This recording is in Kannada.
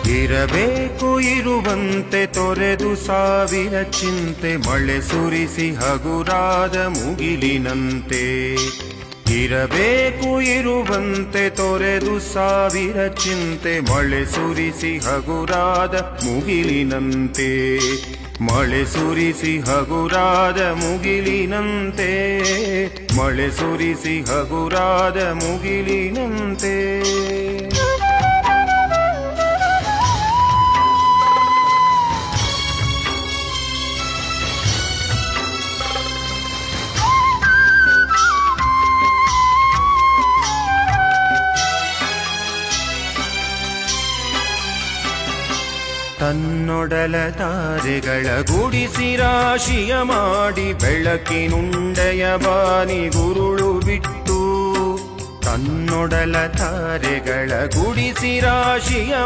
ಇರಬೇಕು ಇರುವಂತೆ ತೊರೆದು ಸಾವಿರ ಚಿಂತೆ ಮಳೆ ಸುರಿಸಿ ಹಗುರಾದ ಮುಗಿಲಿನಂತೆ. ಇರಬೇಕು ಇರುವಂತೆ ತೊರೆದು ಸಾವಿರ ಚಿಂತೆ ಮಳೆ ಸುರಿಸಿ ಹಗುರಾದ ಮುಗಿಲಿನಂತೆ. ಮಳೆ ಸುರಿಸಿ ಹಗುರಾದ ಮುಗಿಲಿನಂತೆ. ಮಳೆ ಸುರಿಸಿ ಹಗುರಾದ ಮುಗಿಲಿನಂತೆ. ತನ್ನೊಡಲ ತಾರೆಗಳ ಗುಡಿಸಿ ರಾಶಿಯ ಮಾಡಿ ಬೆಳಕಿನುಂಡೆಯ ಬಾನಿ ಗುರುಳು ಬಿಟ್ಟು. ತನ್ನೊಡಲ ತಾರೆಗಳ ಗುಡಿಸಿ ರಾಶಿಯ